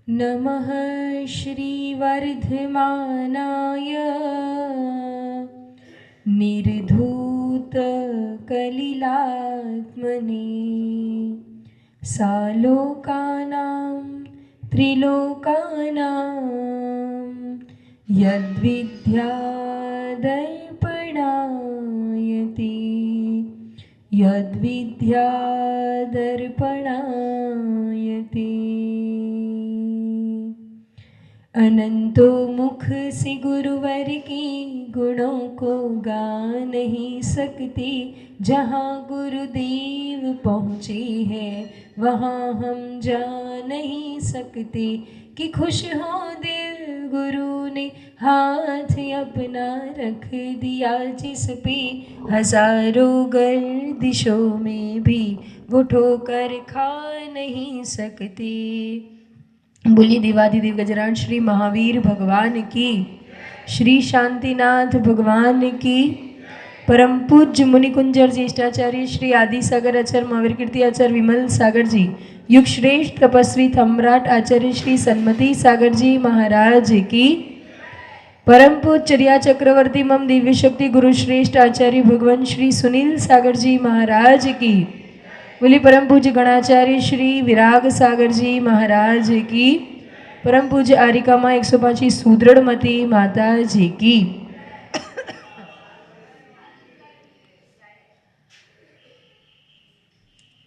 नमः श्रीवर्धमानाय निर्धूतकलिलात्मने सालोकानां त्रिलोकानां यद्विद्यादर्पणायते यद्विद्यादर्पणायते। अनंतो मुख से गुरुवर के गुणों को गा नहीं सकते। जहाँ गुरुदेव पहुँचे हैं वहाँ हम जा नहीं सकते। कि खुश हो दिल गुरु ने हाथ अपना रख दिया जिस पे, हजारों गर्दिशों में भी वो ठोकर खा नहीं सकते। बोलिए देवाधिदेव गजरान श्री महावीर भगवान की, श्री शांतिनाथ भगवान की, परम पूज्य मुनिकुंजर ज्येष्ठाचार्य श्री आदि सागर आचार्य महावीर कीर्ति आचार्य विमल सागर जी, युग श्रेष्ठ तपस्वी सम्राट आचार्य श्री सन्मति सागर जी महाराज की, परम पूज्य चर्या चक्रवर्ती मम दिव्य शक्ति गुरु श्रेष्ठ आचार्य भगवान श्री सुनील सागर जी महाराज की, बोली परम पूज्य गणाचार्य श्री विराग सागर जी महाराज की, परम पूज्य आरिकामा 105 सुदृढ़मती माता जी की।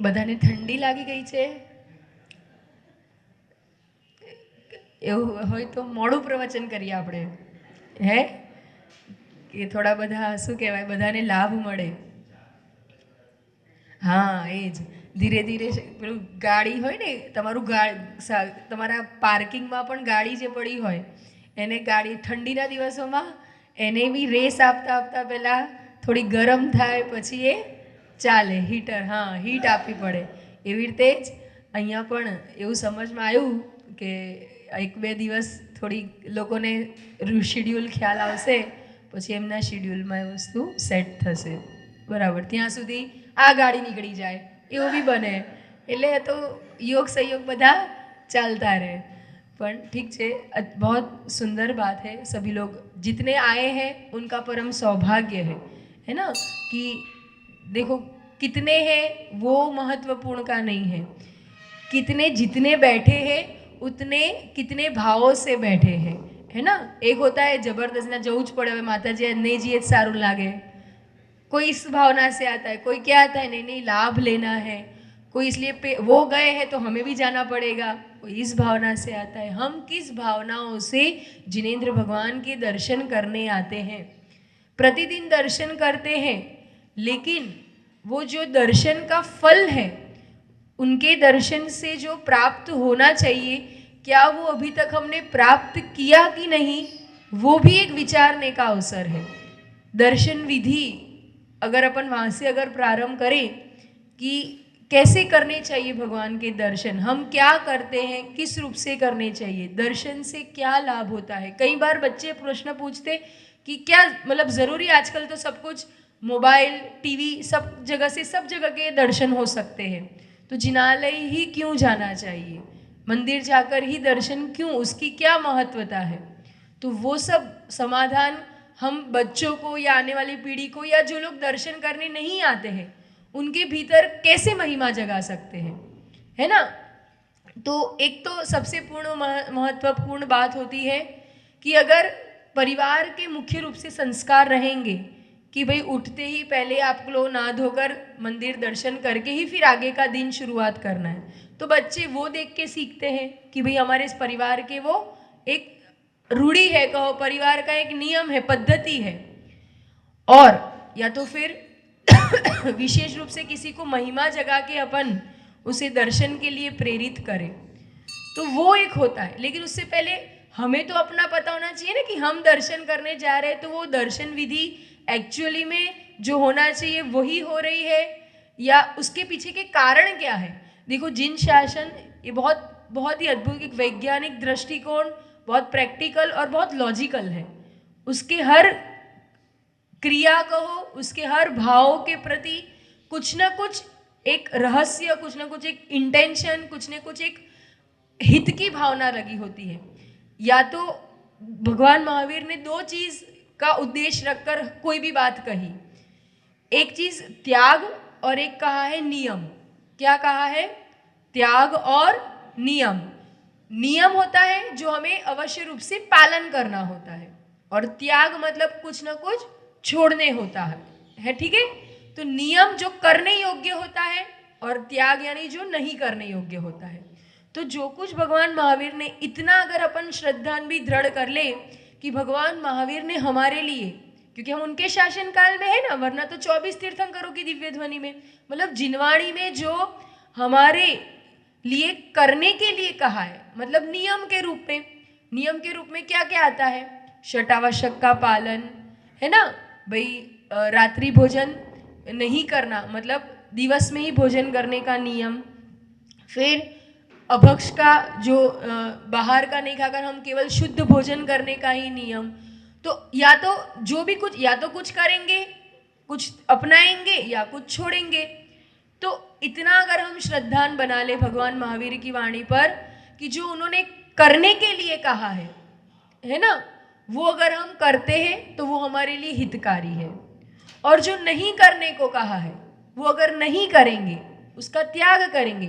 બધાને ઠંડી લાગી ગઈ છે? એવું હોય તો મોડું પ્રવચન કરીએ આપણે, હે કે થોડા બધા શું કહેવાય બધાને લાભ મળે. હા એ જ ધીરે ધીરે પેલું ગાડી હોય ને તમારું તમારા પાર્કિંગમાં પણ ગાડી જે પડી હોય એને ગાડી ઠંડીના દિવસોમાં એને બી રેસ આપતા આપતા પહેલાં થોડી ગરમ થાય પછી એ ચાલે. હીટર, હા હીટ આપવી પડે. એવી રીતે જ અહીંયા પણ એવું સમજમાં આવ્યું કે એક બે દિવસ થોડી લોકોને શિડ્યુલ ખ્યાલ આવશે પછી એમના શિડ્યુલમાં એ વસ્તુ સેટ થશે. બરાબર, ત્યાં સુધી આ ગાડી નીકળી જાય એવું भी बने. એટલે તો योग सहयोग બધા चलता रहे. पर ठीक है, बहुत सुंदर बात है. सभी लोग जितने आए हैं उनका परम सौभाग्य है ना. कि देखो कितने हैं वो महत्वपूर्ण का नहीं है, कितने जितने बैठे हैं उतने कितने भावों से बैठे हैं, है ना. एक होता है जबरदस्त ना जવું જ પડે, હવે માતાજી નહીં જઈએ જ સારું લાગે. कोई इस भावना से आता है, कोई क्या आता है नहीं नहीं लाभ लेना है, कोई इसलिए वो गए हैं तो हमें भी जाना पड़ेगा, कोई इस भावना से आता है. हम किस भावनाओं से जिनेंद्र भगवान के दर्शन करने आते हैं. प्रतिदिन दर्शन करते हैं, लेकिन वो जो दर्शन का फल है, उनके दर्शन से जो प्राप्त होना चाहिए, क्या वो अभी तक हमने प्राप्त किया कि नहीं, वो भी एक विचारने का अवसर है. दर्शन विधि अगर अपन वहाँ से अगर प्रारंभ करें कि कैसे करने चाहिए भगवान के दर्शन, हम क्या करते हैं, किस रूप से करने चाहिए, दर्शन से क्या लाभ होता है. कई बार बच्चे प्रश्न पूछते कि क्या मतलब ज़रूरी, आजकल तो सब कुछ मोबाइल टीवी सब जगह से सब जगह के दर्शन हो सकते हैं, तो जिनालय ही क्यों जाना चाहिए, मंदिर जाकर ही दर्शन क्यों, उसकी क्या महत्वता है. तो वो सब समाधान हम बच्चों को या आने वाली पीढ़ी को या जो लोग दर्शन करने नहीं आते हैं उनके भीतर कैसे महिमा जगा सकते हैं, है ना. तो एक तो सबसे महत्वपूर्ण बात होती है कि अगर परिवार के मुख्य रूप से संस्कार रहेंगे कि भाई उठते ही पहले आप लोग नहा धोकर मंदिर दर्शन करके ही फिर आगे का दिन शुरुआत करना है, तो बच्चे वो देख के सीखते हैं कि भाई हमारे इस परिवार के वो एक रूढ़ी है, कहो परिवार का एक नियम है, पद्धति है. और या तो फिर विशेष रूप से किसी को महिमा जगा के अपन उसे दर्शन के लिए प्रेरित करें, तो वो एक होता है. लेकिन उससे पहले हमें तो अपना पता होना चाहिए ना कि हम दर्शन करने जा रहे हैं, तो वो दर्शन विधि एक्चुअली में जो होना चाहिए वही हो रही है या उसके पीछे के कारण क्या है. देखो जिन शासन, ये बहुत बहुत ही अद्भुत एक वैज्ञानिक दृष्टिकोण, बहुत प्रैक्टिकल और बहुत लॉजिकल है. उसके हर क्रिया कहो, उसके हर भाव के प्रति कुछ ना कुछ एक रहस्य, कुछ ना कुछ एक इंटेंशन, कुछ ना कुछ एक हित की भावना लगी होती है। या तो भगवान महावीर ने दो चीज का उद्देश्य रखकर कोई भी बात कही, एक चीज त्याग और एक कहा है नियम। क्या कहा है? त्याग और नियम। नियम होता है जो हमें अवश्य रूप से पालन करना होता है, और त्याग मतलब कुछ ना कुछ छोड़ने होता है, ठीक है? तो नियम जो करने योग्य होता है और त्याग यानी जो नहीं करने योग्य होता है। तो जो कुछ भगवान महावीर ने, इतना अगर अपन श्रद्धान भी दृढ़ कर ले कि भगवान महावीर ने हमारे लिए, क्योंकि हम उनके शासन काल में है ना, वरना तो 24 तीर्थंकरों की दिव्य ध्वनि में, मतलब जिनवाणी में जो हमारे लिए करने के लिए कहा है, मतलब नियम के रूप में। नियम के रूप में क्या क्या आता है? शटावश्यक का पालन, है ना भाई, रात्रि भोजन नहीं करना, मतलब दिवस में ही भोजन करने का नियम। फिर अभक्ष का जो बाहर का नहीं खाकर हम केवल शुद्ध भोजन करने का ही नियम। तो या तो जो भी कुछ, या तो कुछ करेंगे, कुछ अपनाएंगे, या कुछ छोड़ेंगे। तो इतना अगर हम श्रद्धान बना ले भगवान महावीर की वाणी पर कि जो उन्होंने करने के लिए कहा है ना, वो अगर हम करते हैं तो वो हमारे लिए हितकारी है, और जो नहीं करने को कहा है वो अगर नहीं करेंगे, उसका त्याग करेंगे,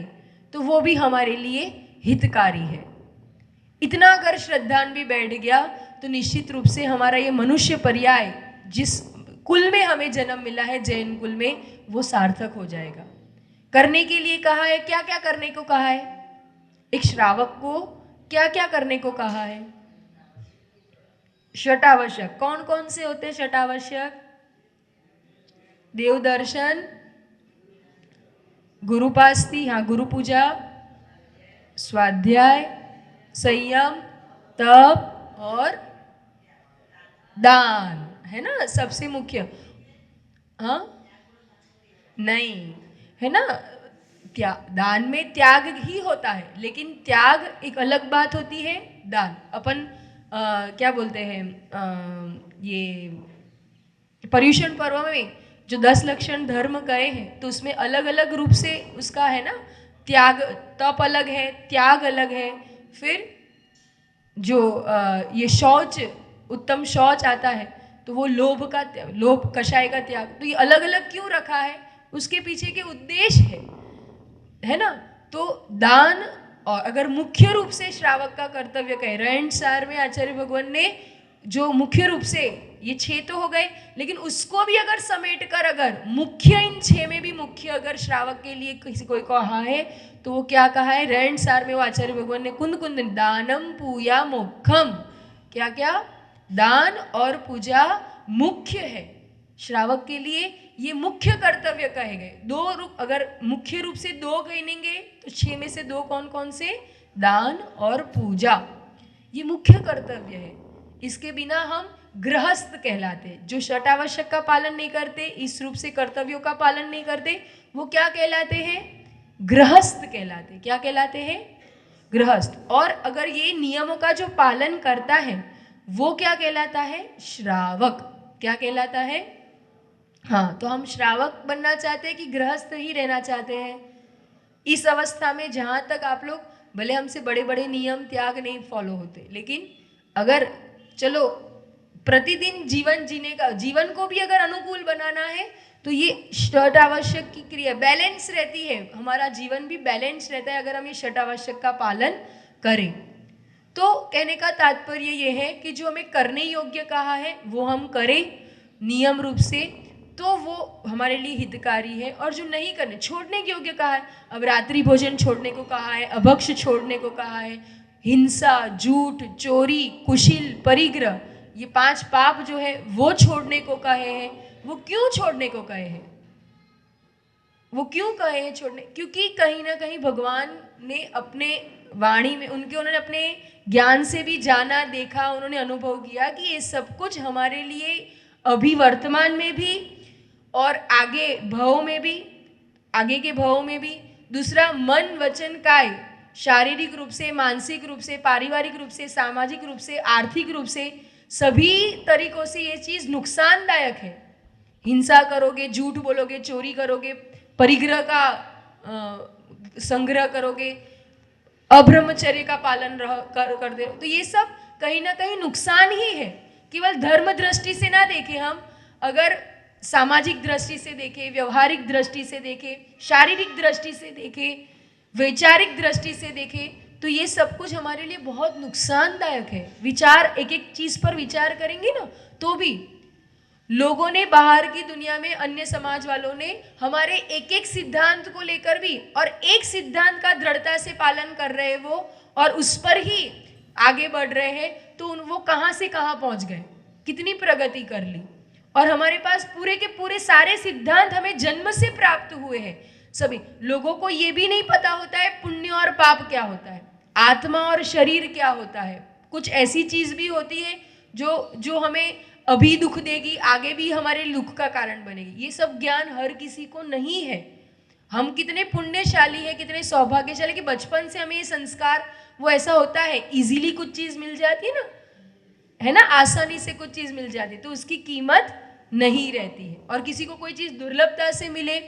तो वो भी हमारे लिए हितकारी है। इतना अगर श्रद्धान भी बैठ गया तो निश्चित रूप से हमारा ये मनुष्य पर्याय, जिस कुल में हमें जन्म मिला है, जैन कुल में, वो सार्थक हो जाएगा। करने के लिए कहा है, क्या क्या करने को कहा है? एक श्रावक को क्या क्या करने को कहा है? शटावश्यक कौन कौन से होते हैं? शटावश्यक देव दर्शन, गुरुपास्ति, हाँ गुरु पूजा, स्वाध्याय, संयम, तप और दान, है ना सबसे मुख्य। हाँ नहीं, है ना, दान में त्याग ही होता है, लेकिन त्याग एक अलग बात होती है। दान अपन क्या बोलते हैं, ये पर्युषण पर्व में जो 10 लक्षण धर्म कहे हैं, तो उसमें अलग अलग रूप से उसका है ना, त्याग, तप अलग है, त्याग अलग है। फिर जो ये शौच, उत्तम शौच आता है, तो वो लोभ कषाय का त्याग। तो ये अलग अलग क्यों रखा है? उसके पीछे के उद्देश्य है ना। तो दान, और अगर मुख्य रूप से श्रावक का कर्तव्य कहे, रहन सार में आचार्य भगवान ने जो मुख्य रूप से, ये 6 तो हो गए, लेकिन उसको भी अगर समेट कर, अगर मुख्य, इन 6 में भी मुख्य अगर श्रावक के लिए किसी कोई कहा है, तो वो क्या कहा है? रहन सार में वो आचार्य भगवान ने कुंद कुंद दानम पूया मोक्षम, क्या क्या? दान और पूजा मुख्य है श्रावक के लिए, ये मुख्य कर्तव्य कहे गए। दो रूप, अगर मुख्य रूप से 2 गिनेंगे तो 6 में से 2 कौन कौन से? दान और पूजा, ये मुख्य कर्तव्य है। इसके बिना हम गृहस्थ कहलाते। जो शटावश्यक का पालन नहीं करते, इस रूप से कर्तव्यों का पालन नहीं करते, वो क्या कहलाते हैं? गृहस्थ कहलाते। क्या कहलाते हैं? गृहस्थ। और अगर ये नियमों का जो पालन करता है, वो क्या कहलाता है? श्रावक। क्या कहलाता है? हाँ, तो हम श्रावक बनना चाहते हैं कि गृहस्थ ही रहना चाहते हैं? इस अवस्था में जहाँ तक आप लोग, भले हमसे बड़े बड़े नियम त्याग नहीं फॉलो होते, लेकिन अगर चलो प्रतिदिन जीवन जीने का, जीवन को भी अगर अनुकूल बनाना है, तो ये षट आवश्यक की क्रिया बैलेंस रहती है। हमारा जीवन भी बैलेंस रहता है अगर हम ये षट आवश्यक का पालन करें। तो कहने का तात्पर्य ये है कि जो हमें करने योग्य कहा है वो हम करें नियम रूप से, तो वो हमारे लिए हितकारी है। और जो नहीं करने, छोड़ने के योग्य कहा है, अब रात्रि भोजन छोड़ने को कहा है, अभक्ष छोड़ने को कहा है, हिंसा, झूठ, चोरी, कुशील, परिग्रह, ये 5 पाप जो है वो छोड़ने को कहे हैं। वो क्यों छोड़ने को कहे हैं? वो क्यों कहे हैं छोड़ने? क्योंकि कहीं ना कहीं भगवान ने अपने वाणी में, उन्होंने अपने ज्ञान से भी जाना, देखा, उन्होंने अनुभव किया कि ये सब कुछ हमारे लिए अभी वर्तमान में भी और आगे भव में भी, आगे के भव में भी। दूसरा, मन वचन काय, शारीरिक रूप से, मानसिक रूप से, पारिवारिक रूप से, सामाजिक रूप से, आर्थिक रूप से, सभी तरीकों से ये चीज़ नुकसानदायक है। हिंसा करोगे, झूठ बोलोगे, चोरी करोगे, परिग्रह का संग्रह करोगे, अब्रह्मचर्य का पालन करते रहो, तो ये सब कहीं ना कहीं नुकसान ही है। केवल धर्म दृष्टि से ना देखें हम, अगर सामाजिक दृष्टि से देखें, व्यवहारिक दृष्टि से देखें, शारीरिक दृष्टि से देखें, वैचारिक दृष्टि से देखें, तो ये सब कुछ हमारे लिए बहुत नुकसानदायक है। विचार, एक एक चीज पर विचार करेंगे ना, तो भी लोगों ने, बाहर की दुनिया में अन्य समाज वालों ने हमारे एक एक सिद्धांत को लेकर भी, और एक सिद्धांत का दृढ़ता से पालन कर रहे हैं वो, और उस पर ही आगे बढ़ रहे हैं, तो वो कहां से कहां पहुंच गए, कितनी प्रगति कर ली। और हमारे पास पूरे के पूरे सारे सिद्धांत हमें जन्म से प्राप्त हुए हैं। सभी लोगों को ये भी नहीं पता होता है पुण्य और पाप क्या होता है, आत्मा और शरीर क्या होता है। कुछ ऐसी चीज भी होती है जो जो हमें अभी दुख देगी, आगे भी हमारे दुख का कारण बनेगी। ये सब ज्ञान हर किसी को नहीं है। हम कितने पुण्यशाली है, कितने सौभाग्यशाली कि बचपन से हमें ये संस्कार, वो ऐसा होता है, इजीली कुछ चीज मिल जाती है ना, है ना, आसानी से कुछ चीज मिल जाती है तो उसकी कीमत नहीं रहती है, और किसी को कोई चीज दुर्लभता से मिले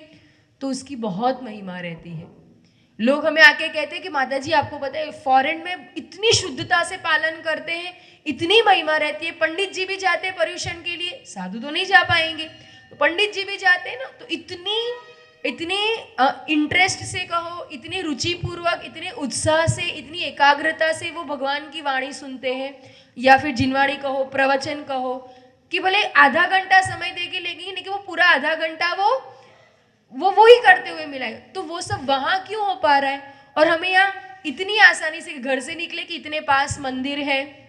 तो उसकी बहुत महिमा रहती है। लोग हमें आके कहते हैं कि माता जी आपको पता है फॉरेन में इतनी शुद्धता से पालन करते हैं, इतनी महिमा रहती है, पंडित जी भी जाते हैं पर्यूषण के लिए, साधु तो नहीं जा पाएंगे, तो पंडित जी भी जाते हैं ना, तो इतनी इतने इंटरेस्ट से कहो, इतने रुचिपूर्वक, इतने उत्साह से, इतनी एकाग्रता से वो भगवान की वाणी सुनते हैं, या फिर जिनवाणी कहो, प्रवचन कहो, कि भले आधा घंटा समय दे के लेंगे, लेकिन वो पूरा आधा घंटा वो ही करते हुए मिला है। तो वो सब वहां क्यों हो पा रहा है, और हमें यहाँ इतनी आसानी से घर से निकले कि इतने पास मंदिर है,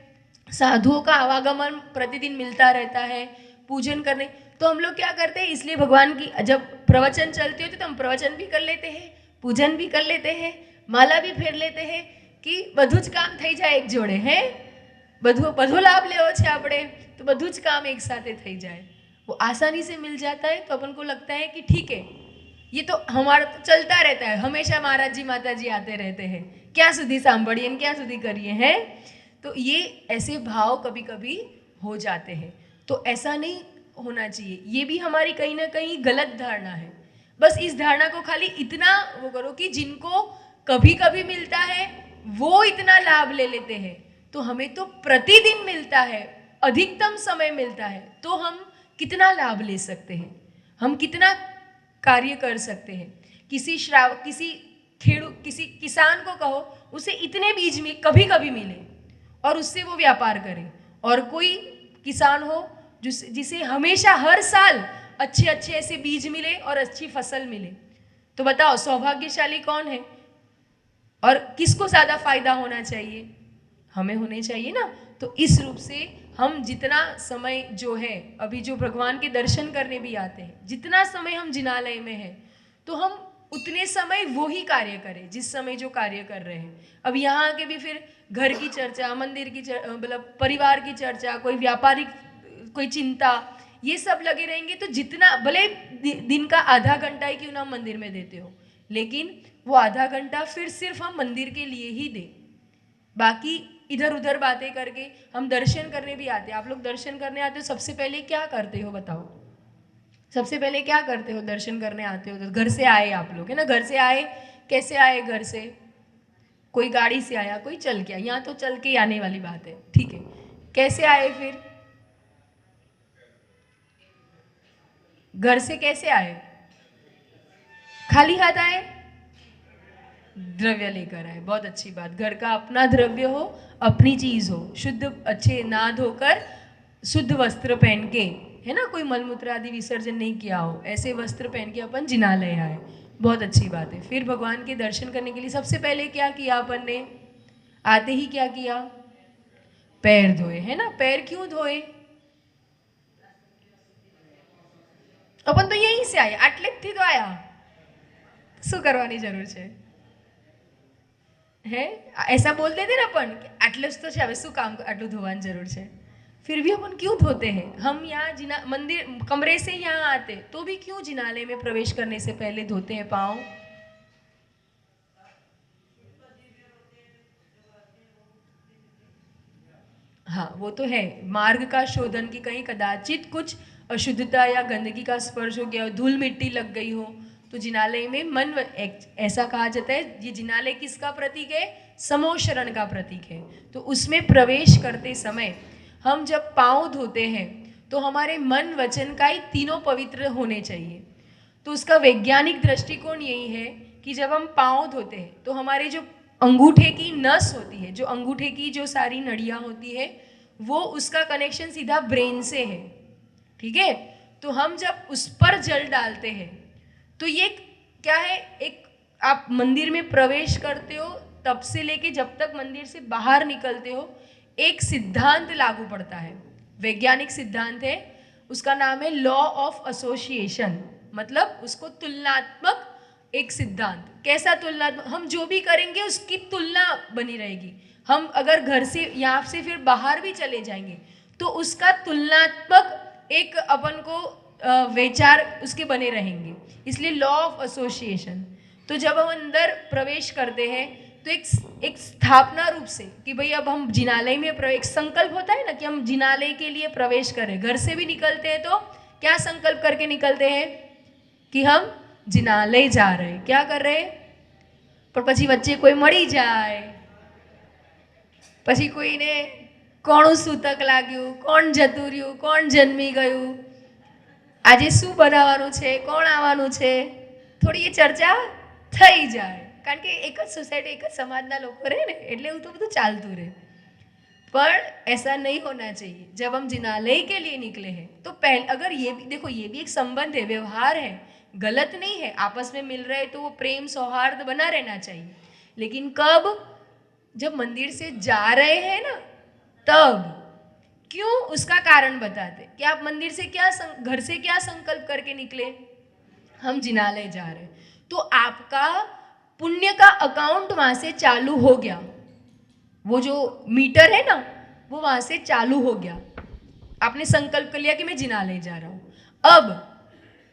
साधुओं का आवागमन प्रतिदिन मिलता रहता है पूजन करने, तो हम लोग क्या करते हैं, इसलिए भगवान की जब प्रवचन चलते होते तो हम प्रवचन भी कर लेते हैं, पूजन भी कर लेते हैं, माला भी फेर लेते हैं कि બધું જ કામ થઈ જાય એક જોડે, હે બધો લાभ લેવો છે આપણે, तो બધું જ काम एक साथ થઈ जाए, वो आसानी से मिल जाता है। तो अपन को लगता है कि ठीक है, ये तो हमारा तो चलता रहता है, हमेशा महाराज जी माता जी आते रहते हैं, क्या सुधी सांभळिए, क्या सुधी करिए, हैं। तो ये ऐसे भाव कभी कभी हो जाते हैं, तो ऐसा नहीं होना चाहिए। ये भी हमारी कहीं ना कहीं गलत धारणा है। बस इस धारणा को खाली इतना वो करो कि जिनको कभी कभी मिलता है वो इतना लाभ ले लेते हैं, तो हमें तो प्रतिदिन मिलता है, अधिकतम समय मिलता है, तो हम कितना लाभ ले सकते हैं, हम कितना कार्य कर सकते हैं। किसी किसान को कहो उसे इतने बीज में कभी कभी मिले और उससे वो व्यापार करे, और कोई किसान हो जिसे हमेशा हर साल अच्छे अच्छे ऐसे बीज मिले और अच्छी फसल मिले, तो बताओ सौभाग्यशाली कौन है, और किसको ज्यादा फायदा होना चाहिए, हमें होने चाहिए ना। तो इस रूप से हम जितना समय जो है, अभी जो भगवान के दर्शन करने भी आते हैं, जितना समय हम जिनालय में हैं, तो हम उतने समय वो ही कार्य करें जिस समय जो कार्य कर रहे हैं। अब यहाँ के भी फिर घर की चर्चा, मंदिर की मतलब परिवार की चर्चा, कोई व्यापारिक कोई चिंता, ये सब लगे रहेंगे, तो जितना भले दिन का आधा घंटा ही क्यों ना मंदिर में देते हो, लेकिन वो आधा घंटा फिर सिर्फ हम मंदिर के लिए ही दें, बाकी इधर उधर बातें करके। हम दर्शन करने भी आते हैं, आप लोग दर्शन करने आते हो, सबसे पहले क्या करते हो बताओ, सबसे पहले क्या करते हो, दर्शन करने आते हो तो घर से आए आप लोग, है ना, घर से आए, कैसे आए, घर से कोई गाड़ी से आया, कोई चल के आया, यहाँ तो चल के आने वाली बात है, ठीक है, कैसे आए, फिर घर से कैसे आए, खाली हाथ आए, द्रव्य लेकर आए, बहुत अच्छी बात, घर का अपना द्रव्य हो, अपनी चीज हो, शुद्ध अच्छे नहा धोकर शुद्ध वस्त्र पहन के, है ना, कोई मलमूत्र आदि विसर्जन नहीं किया हो, ऐसे वस्त्र पहन के अपन जिनालय आए, बहुत अच्छी बात है। फिर भगवान के दर्शन करने के लिए सबसे पहले क्या किया अपन ने, आते ही क्या किया, पैर धोए, है ना। पैर क्यों धोए, अपन तो यहीं से आए, આટલેથી તો આયા, શું કરવાની જરૂર છે, है ऐसा बोल देते ना अपन कि आटले तो છે, હવે શું કામ આટલું ધોવાની જરૂર છે, फिर भी अपन क्यों धोते हैं। हम यहाँ जिना मंदिर कमरे से यहाँ आते तो भी क्यों जिनालय में प्रवेश करने से पहले धोते हैं पाँव, हाँ वो तो है, मार्ग का शोधन की कहीं कदाचित कुछ अशुद्धता या गंदगी का स्पर्श हो गया हो, धूल मिट्टी लग गई हो, तो जिनालय में मन ऐसा कहा जाता है, ये जिनालय किसका प्रतीक है, समोशरण का प्रतीक है। तो उसमें प्रवेश करते समय हम जब पाँव धोते हैं तो हमारे मन वचन कायी तीनों पवित्र होने चाहिए। तो उसका वैज्ञानिक दृष्टिकोण यही है कि जब हम पाँव धोते हैं तो हमारे जो अंगूठे की नस होती है, जो अंगूठे की जो सारी नड़ियाँ होती है, वो उसका कनेक्शन सीधा ब्रेन से है, ठीक है। तो हम जब उस पर जल डालते हैं तो ये क्या है, एक आप मंदिर में प्रवेश करते हो तब से लेके जब तक मंदिर से बाहर निकलते हो एक सिद्धांत लागू पड़ता है, वैज्ञानिक सिद्धांत है, उसका नाम है लॉ ऑफ एसोसिएशन। मतलब उसको तुलनात्मक एक सिद्धांत। कैसा तुलनात्मक? हम जो भी करेंगे उसकी तुलना बनी रहेगी। हम अगर घर से यहाँ से फिर बाहर भी चले जाएंगे तो उसका तुलनात्मक एक अपन को विचार उसके बने रहेंगे, इसलिए लॉ ऑफ एसोसिएशन। तो जब हम अंदर प्रवेश करते हैं तो एक स्थापना रूप से कि भाई अब हम जिनालय में एक संकल्प होता है ना कि हम जिनालय के लिए प्रवेश करें। घर से भी निकलते हैं तो क्या संकल्प करके निकलते हैं कि हम जिनालय जा रहे हैं। क्या कर रहे हैं? पर પછી વચ્ચે કોઈ મળી જાય, પછી કોઈને કોણું સૂતક લાગ્યું, કોણ જતું રહ્યું, કોણ જન્મી ગયું, આજે શું બનાવવાનું છે, કોણ આવવાનું છે, થોડી એ ચર્ચા થઈ જાય, કારણ કે એક જ સોસાયટી એક જ સમાજના લોકો રહે ને એટલે એવું તો બધું ચાલતું રહે। पर ऐसा नहीं होना चाहिए। जब हम जिनालय के लिए निकले हैं तो पहले अगर ये भी देखो, ये भी एक संबंध है, व्यवहार है, गलत नहीं है, आपस में मिल रहे तो वो प्रेम सौहार्द बना रहना चाहिए। लेकिन कब? जब मंदिर से जा रहे हैं ना तब। क्यों? उसका कारण बताते कि आप मंदिर से क्या घर से क्या संकल्प करके निकले, हम जिनालय जा रहे हैं, तो आपका पुण्य का अकाउंट वहां से चालू हो गया। वो जो मीटर है ना वो वहां से चालू हो गया। आपने संकल्प कर लिया कि मैं जिनालय जा रहा हूं।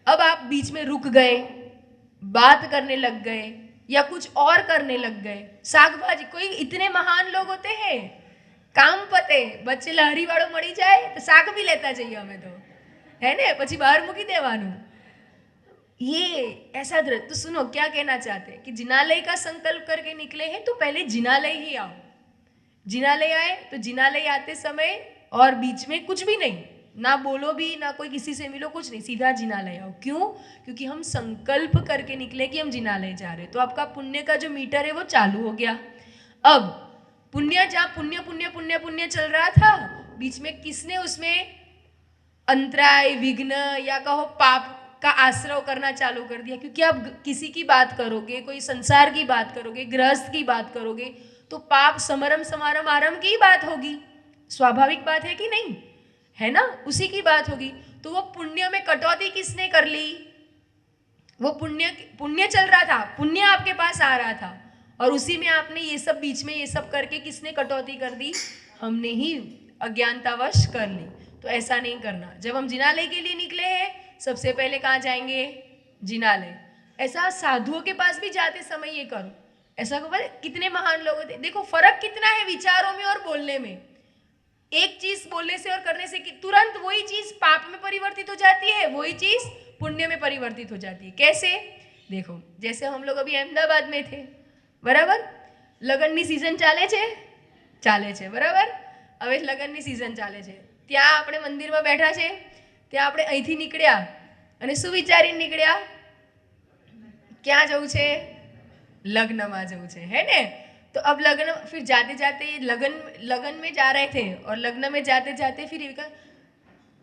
अब आप बीच में रुक गए, बात करने लग गए या कुछ और करने लग गए, शाक भाजी, कोई इतने महान लोग होते हैं, काम पते बच्चे लहरी वाળો મળી જાય તો શાક भी लेता जाइए हमें तो, है ने, પછી બહાર મૂકી દેવાનું। ये ऐसा तो सुनो क्या कहना चाहते हैं कि जिनालय का संकल्प करके निकले हैं तो पहले जिनालय ही आओ। जिनालय आए तो जिनालय आते समय और बीच में कुछ भी नहीं, ना बोलो भी, ना कोई किसी से मिलो, कुछ नहीं, सीधा जिनालय आओ। क्यों? क्योंकि हम संकल्प करके निकले कि हम जिनालय जा रहे हैं। तो आपका पुण्य का जो मीटर है वो चालू हो गया। अब पुण्य जहाँ पुण्य पुण्य पुण्य पुण्य चल रहा था, बीच में किसने उसमें अंतराय, विघ्न या कहो पाप का आश्रय करना चालू कर दिया। क्योंकि आप किसी की बात करोगे, कोई संसार की बात करोगे, गृहस्थ की बात करोगे तो पाप समरम समारम आरंभ की बात होगी। स्वाभाविक बात है कि नहीं, है ना, उसी की बात होगी। तो वो पुण्य में कटौती किसने कर ली? वो पुण्य चल रहा था, पुण्य आपके पास आ रहा था और उसी में आपने ये सब बीच में ये सब करके किसने कटौती कर दी? हमने ही अज्ञानतावश कर ली। तो ऐसा नहीं करना। जब हम जिनालय के लिए निकले हैं सबसे पहले कहाँ जाएंगे? जिनालय। ऐसा साधुओं के पास भी जाते समय ये करो। ऐसा कितने महान लोग होते, देखो फर्क कितना है विचारों में और बोलने में। एक चीज बोलने से और करने से कि तुरंत वही चीज पाप में परिवर्तित हो जाती है, वही चीज पुण्य में परिवर्तित हो जाती है। कैसे? देखो, जैसे हम लोग अभी अहमदाबाद में थे, बराबर, લગનની सीजन ચાલે છે બરાબર। હવે લગનની सीजन ચાલે છે, ત્યાં આપણે મંદિરમાં બેઠા છે, ત્યાં આપણે અહીંથી નીકળ્યા અને શું વિચારીને નીકળ્યા? ક્યાં જવું છે? લગ્નમાં જવું છે, है ने। तो अब लग्न, फिर जाते जाते लगन में जा रहे थे और लग्न में जाते जाते फिर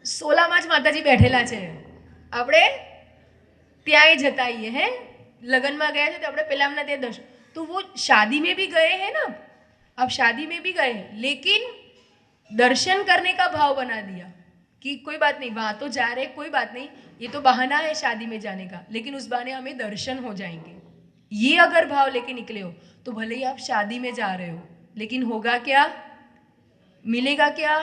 16 मार्च माताजी बैठेला છે, આપણે ત્યાંય જતા આવીએ, हैं, लगन में गए थे तो આપણે પેલામના ત્યાં દર્શન। तो वो शादी में भी गए हैं ना, अब शादी में भी गए हैं लेकिन दर्शन करने का भाव बना दिया कि कोई बात नहीं, वहां तो जा रहे, कोई बात नहीं, ये तो बहाना है शादी में जाने का, लेकिन उस बहाने हमें दर्शन हो जाएंगे। ये अगर भाव लेके निकले हो तो भले ही आप शादी में जा रहे हो, लेकिन होगा क्या? मिलेगा क्या?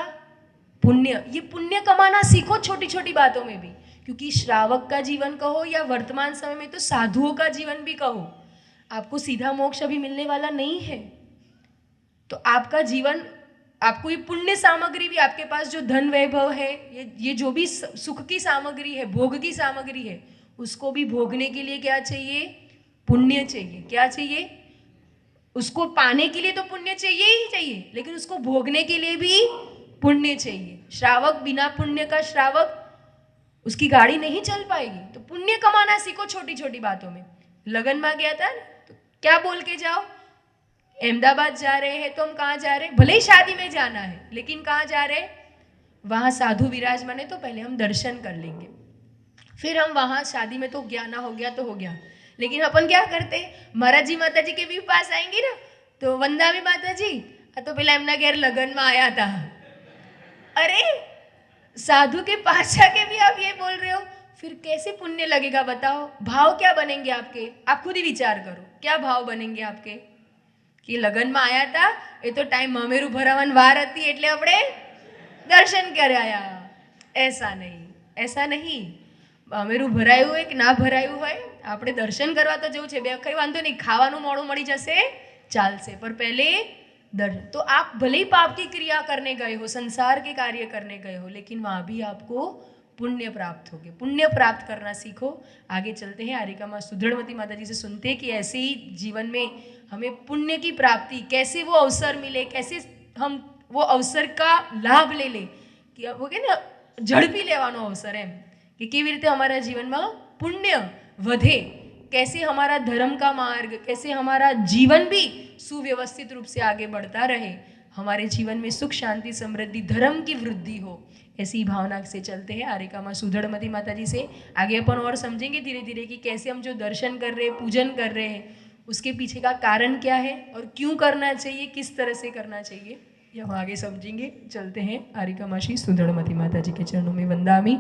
पुण्य। ये पुण्य कमाना सीखो छोटी छोटी बातों में भी, क्योंकि श्रावक का जीवन कहो या वर्तमान समय में तो साधुओं का जीवन भी कहो, आपको सीधा मोक्ष अभी मिलने वाला नहीं है। तो आपका जीवन, आपको ये पुण्य सामग्री भी, आपके पास जो धन वैभव है, ये जो भी सुख की सामग्री है, भोग की सामग्री है, उसको भी भोगने के लिए क्या चाहिए? पुण्य चाहिए। क्या चाहिए? उसको पाने के लिए तो पुण्य चाहिए ही चाहिए, लेकिन उसको भोगने के लिए भी पुण्य चाहिए। श्रावक बिना पुण्य का श्रावक, उसकी गाड़ी नहीं चल पाएगी। तो पुण्य कमाना सीखो छोटी छोटी बातों में। लगन में गया था तो क्या बोल के जाओ, अहमदाबाद जा रहे हैं तो हम कहाँ जा रहे हैं, भले ही शादी में जाना है लेकिन कहाँ जा रहे हैं, वहां साधु विराजमान है तो पहले हम दर्शन कर लेंगे, फिर हम वहां शादी में तो ज्ञाना हो गया तो हो गया। लेकिन अपन क्या करते, महाराज जी माता जी के भी पास आएंगे ना तो वंदावी माता जी तो पहले एमना घेर लगन में आया था। अरे साधु के पास जाके भी आप ये बोल रहे हो, फिर कैसे पुण्य लगेगा बताओ। भाव क्या बनेंगे आपके, आप खुद ही विचार करो, क्या भाव बनेंगे आपके कि लगन में आया था ये तो टाइम ममेरू भरावन वार હતી એટલે આપણે દર્શન કર્યા। ऐसा नहीं, ऐसा नहीं। મમેરું ભરાયું હોય કે ના ભરાયું હોય આપણે દર્શન કરવા તો જવું છે, બે કઈ વાંધો નહીં, ખાવાનું મોડું મળી જશે ચાલશે, पर पहले दर्शन। तो आप भले ही पाप की क्रिया करने गए हो, संसार के कार्य करने गए हो, लेकिन वहां भी आपको पुण्य प्राप्त होगे। पुण्य प्राप्त करना सीखो। आगे चलते हैं, आरिका माँ सुदृढ़मती माता जी से सुनते कि ऐसे ही जीवन में हमें पुण्य की प्राप्ति, कैसे वो अवसर मिले, कैसे हम वो अवसर का लाभ ले ले कि वो के ना झड़पी लेवानो अवसर है कि केवी रीते हमारा जीवन में पुण्य વધે, कैसे हमारा धर्म का मार्ग, कैसे हमारा जीवन भी सुव्यवस्थित रूप से आगे बढ़ता रहे, हमारे जीवन में सुख शांति समृद्धि धर्म की वृद्धि हो, ऐसी भावना से चलते हैं। आरिका माँ सुदृढ़मती माता जी से आगे अपन और समझेंगे धीरे धीरे कि कैसे हम जो दर्शन कर रहे हैं, पूजन कर रहे हैं, उसके पीछे का कारण क्या है और क्यों करना चाहिए, किस तरह से करना चाहिए, ये हम आगे समझेंगे। चलते हैं, आरिका माँ श्री सुदृढ़मती माता जी के चरणों में वंदामी।